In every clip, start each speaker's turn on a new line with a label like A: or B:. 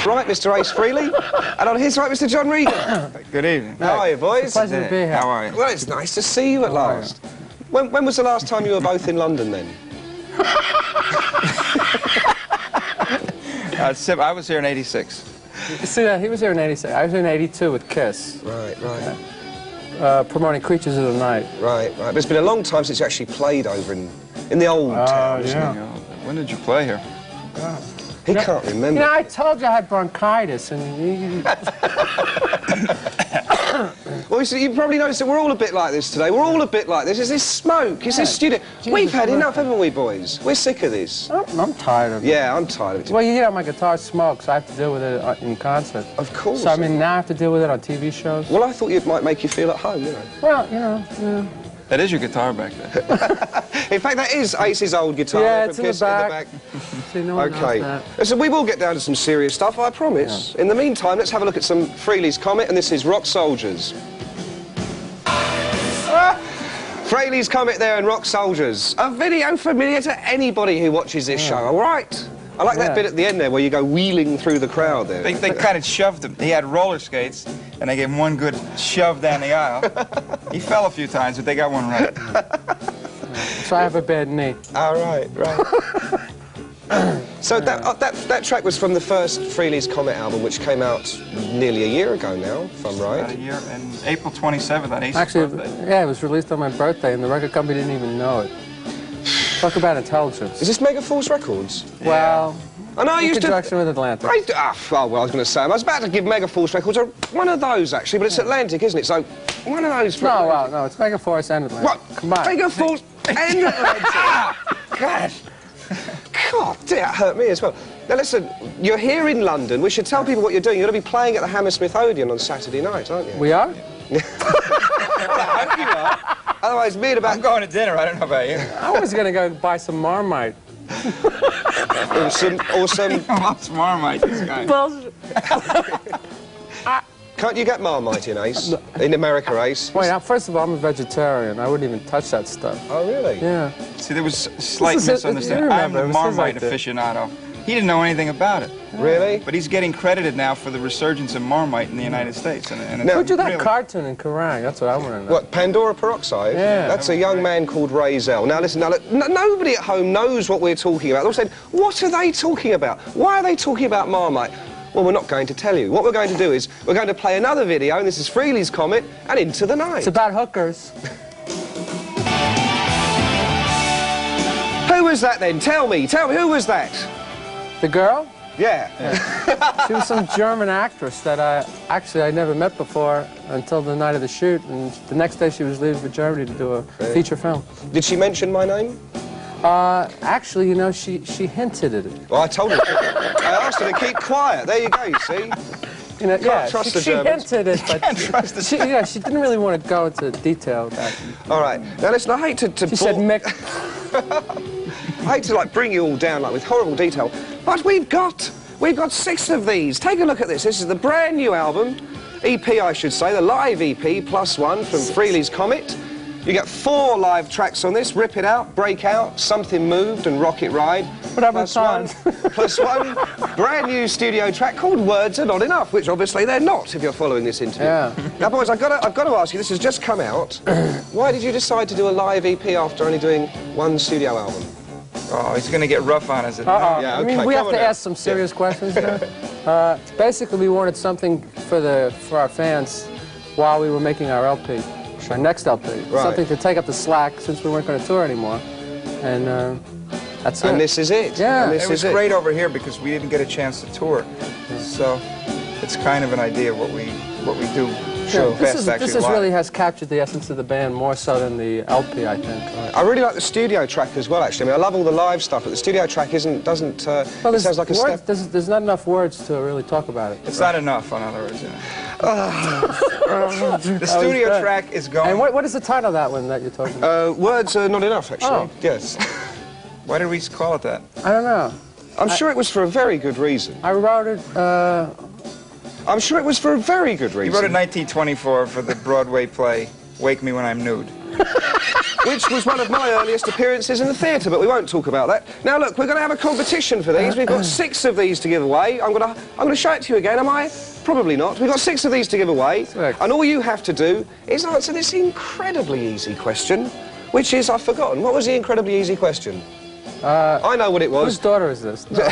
A: right, Mr. Ace Frehley. And on his right, Mr. John Regan.
B: Good evening.
A: How are you, boys?
C: It's a pleasure to be here.
B: How are you?
A: Well, it's nice to see you at last. When was the last time you were both in London, then?
B: I was here in '86.
C: See, he was here in '86. I was in '82 with Kiss.
A: Right, right.
C: Promoting Creatures of the Night.
A: Right, right. But it's been a long time since you actually played over in the old town, isn't it?
B: When did you play here?
A: He can't remember.
C: You know, I told you I had bronchitis, and
A: Well, you probably noticed that we're all a bit like this today. We're all a bit like this. It's this smoke. It's this studio. We've had enough, haven't we, boys? We're sick of this.
C: I'm tired of it.
A: Yeah, I'm tired of it.
C: Well, you know, my guitar smokes. I have to deal with it in concert.
A: Of course.
C: So, I mean, now I have to deal with it on TV shows.
A: Well, I thought it might make you feel at home, you know.
C: Well, you know, yeah.
B: That is your guitar back there.
A: In fact, that is Ace's old guitar.
C: Yeah, it's in the back. See, no one
A: Okay.
C: knows that.
A: Listen, we will get down to some serious stuff, I promise. Yeah. In the meantime, let's have a look at some Frehley's Comet, and this is Rock Soldiers. Frehley's Comet there and Rock Soldiers. A video familiar to anybody who watches this show, all right? I like that bit at the end there where you go wheeling through the crowd there.
B: They kind of shoved him. He had roller skates, and they gave him one good shove down the aisle. He fell a few times, but they got one right.
C: So I have a bad knee.
A: All right, right. So that track was from the first Frehley's Comet album, which came out nearly a year ago now, if I'm right.
B: About a year, and April 27th on Ace's birthday.
C: Yeah, it was released on my birthday, and the record company didn't even know it. Talk about intelligence.
A: Is this Megaforce Records?
C: Well,
A: I know I used to...
C: In conjunction with Atlantic.
A: Oh, well, I was going to say, I was about to give Megaforce Records one of those, actually, but it's Atlantic, isn't it? So, one of those...
C: No, well, no, it's Megaforce and Atlantic.
A: What?
C: Come on.
A: Megaforce and Atlantic? Gosh. God, that hurt me as well. Now, listen, you're here in London. We should tell people what you're doing. You're going to be playing at the Hammersmith Odeon on Saturday night, aren't you?
C: We are?
A: I hope you are. Otherwise, me and about...
B: I'm going to dinner. I don't know about you.
C: I was going to go buy some Marmite.
A: Awesome.
B: He loves Marmite, this guy.
A: Can't you get Marmite in, Ace? In America, Ace?
C: Wait, now, first of all, I'm a vegetarian. I wouldn't even touch that stuff.
A: Oh, really?
C: Yeah.
B: See, there was a slight misunderstanding. I'm a Marmite aficionado. He didn't know anything about it.
A: Really?
B: But he's getting credited now for the resurgence of Marmite in the United States. And
C: Who drew that cartoon in Kerrang? That's what I want to know.
A: What, Pandora Peroxide?
C: Yeah.
A: That's a young man called Ray Zell. Now, listen, nobody at home knows what we're talking about. They're all saying, what are they talking about? Why are they talking about Marmite? Well, we're not going to tell you. What we're going to do is we're going to play another video, and this is Frehley's Comet and Into the Night.
C: It's about hookers.
A: Who was that then? Tell me, who was that?
C: The girl?
A: Yeah.
C: She was some German actress that I never met before until the night of the shoot, and the next day she was leaving for Germany to do a feature film.
A: Did she mention my name?
C: Actually, you know, she hinted at it.
A: Well, I told her. I asked her to keep quiet. There you go, you see?
C: You know, yeah,
A: trust the
C: she
A: Germans.
C: hinted it, but she didn't really want to go into detail about it.
A: All right. Now, listen, I hate to
C: She said, Mick...
A: I hate to, like, bring you all down, like, with horrible detail, but we've got 6 of these. Take a look at this. This is the brand new album, EP, I should say, the live EP, +1 from Frehley's Comet. You get 4 live tracks on this, Rip It Out, Break Out, Something Moved and Rocket Ride. +1, brand new studio track called Words Are Not Enough, which obviously they're not if you're following this interview.
C: Yeah.
A: Now, boys, I've got to ask you, this has just come out. Why did you decide to do a live EP after only doing 1 studio album?
B: Oh, he's going to get rough on us.
A: Yeah, okay,
C: I mean, we have to ask some serious questions here. Basically, we wanted something for our fans while we were making our LP. Our next LP. Right. Something to take up the slack since we weren't going to tour anymore. And that's it.
A: And this is it.
C: Yeah.
B: It was great over here because we didn't get a chance to tour. So it's kind of an idea of what we do.
C: Sure. This really has captured the essence of the band more so than the LP, I think.
A: Right. I really like the studio track as well, actually. I mean, I love all the live stuff, but the studio track doesn't well, it sounds like a step.
C: There's not enough words to really talk about it.
B: It's not enough, in other words. The studio track is going...
C: And what is the title of that one that you're talking about?
A: Words Are Not Enough, actually.
C: Oh.
A: Yes.
B: Why did we call it that?
C: I don't know.
A: I'm sure it was for a very good reason.
C: I wrote it,
A: I'm sure it was for a very good reason.
B: He wrote it in 1924 for the Broadway play, Wake Me When I'm Nude.
A: which was one of my earliest appearances in the theatre, but we won't talk about that. Now, look, we're going to have a competition for these. We've got 6 of these to give away. I'm going to show it to you again, am I? Probably not. We've got 6 of these to give away, and all you have to do is answer this incredibly easy question, which is, I've forgotten. What was the incredibly easy question? I know what it was.
C: Whose daughter is this? No.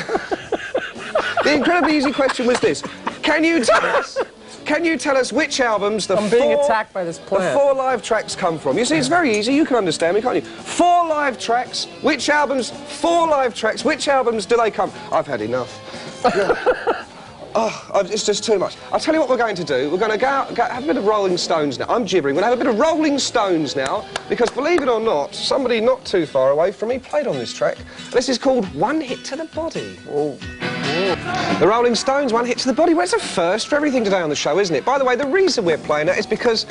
A: The incredibly easy question was this. Can you tell us which albums the
C: I'm being attacked by this plant.
A: The 4 live tracks come from? You see, it's very easy. You can understand me, can't you? 4 live tracks. Which albums? 4 live tracks. Which albums do they come? I've had enough. Oh, it's just too much. I'll tell you what we're going to do. We're going to have a bit of Rolling Stones now. I'm gibbering. We're going to have a bit of Rolling Stones now, because believe it or not, somebody not too far away from me played on this track. This is called One Hit to the Body. Oh. The Rolling Stones, One Hit to the Body. Well, it's a first for everything today on the show, isn't it? By the way, the reason we're playing that is because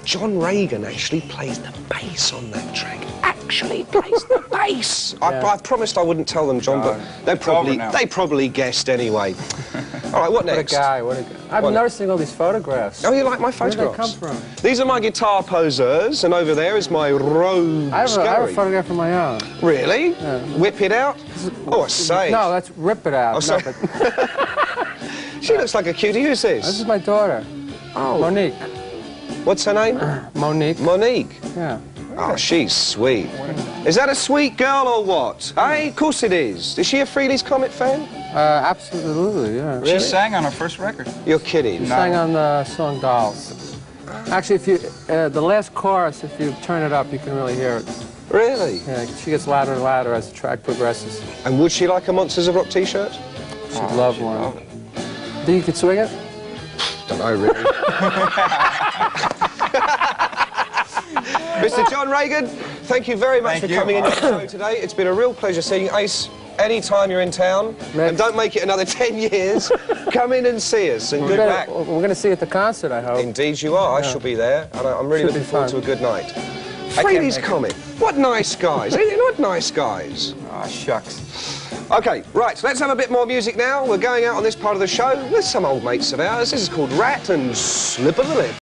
A: John Regan actually plays the bass on that track. Actually plays the bass. Yeah. I promised I wouldn't tell them, John, but they probably guessed anyway. All right, what next?
C: What a guy, what a guy. I've been noticing all these photographs.
A: Oh, you like my photographs?
C: Where do they come from?
A: These are my guitar posers, and over there is my rose.
C: I have a photograph of my own.
A: Really?
C: Yeah.
A: Whip it out? Oh, I say.
C: No, let's rip it out.
A: Oh, sorry.
C: No, but...
A: She looks like a cutie. Who's this?
C: This is my daughter.
A: Oh.
C: Monique.
A: What's her name?
C: Monique.
A: Monique?
C: Yeah.
A: Oh, she's sweet. Is that a sweet girl or what? Hey, of course it is. Is she a Frehley's Comet fan?
C: Absolutely, yeah.
B: Really? She sang on her first record.
A: You're kidding.
C: She sang on the song Dolls. Actually, if you, the last chorus, if you turn it up, you can really hear it.
A: Really?
C: Yeah, she gets louder and louder as the track progresses.
A: And would she like a Monsters of Rock t-shirt?
C: She'd love one.
A: Love it.
C: Think you could swing it?
A: Don't know, really. Mr. John Regan, thank you very much for coming in your show today. It's been a real pleasure seeing you. Ace, any-time you're in town, and don't make it another 10 years, come in and see us, and good luck.
C: We're going to see you at the concert, I hope.
A: Indeed you are. I shall be there, and I'm really looking forward to a good night. Frehley's Comet. What nice guys. What nice guys.
B: Oh, shucks.
A: OK, right, let's have a bit more music now. We're going out on this part of the show with some old mates of ours. This is called Rat and Slip of the Lip.